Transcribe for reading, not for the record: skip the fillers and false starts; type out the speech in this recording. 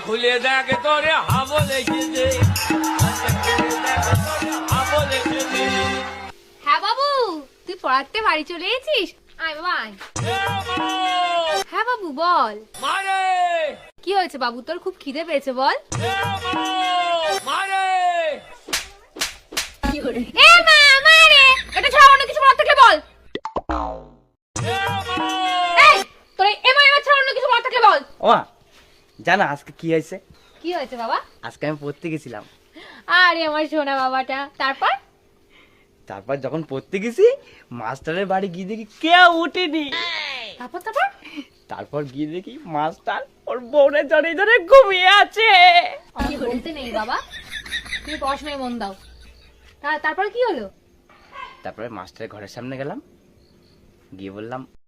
খুলে দেখ তোরে হাবো লেগেছে, হাবো লেগেছে। হ্যাঁ বাবু, তুই পড়াতে বাড়ি চলে এসেছিস? আয় বাবা আয়। হ্যাঁ বাবু বল, মারে কি হয়েছে বাবু, তোর খুব খিদে পেয়েছে বল। মারে এ মা মারে, এটা ছাড়া অন্য কিছু বলার থাকলে বল। এই তোর এ মা এবার ছাড়া অন্য কিছু বলার থাকলে বল। ও মা, জানো আজকে কি হয়েছে? কি হয়েছে বাবা? আজকে আমি পড়তে গেছিলাম। আরে আমার সোনা বাবাটা, তারপর? তারপর যখন পড়তে গেছি, মাস্টারের বাড়ি গিয়ে দেখি কেউ উঠেনি। তারপর তারপর তারপর গিয়ে দেখি মাস্টার ওর বউরে জড়ে জড়ে ঘুমিয়ে আছে। আমি বলতে নেই বাবা, তুমি পড়াশোনায় মন দাও। তারপর কি হলো? তারপরে মাস্টারের ঘরের সামনে গেলাম, গিয়ে বললাম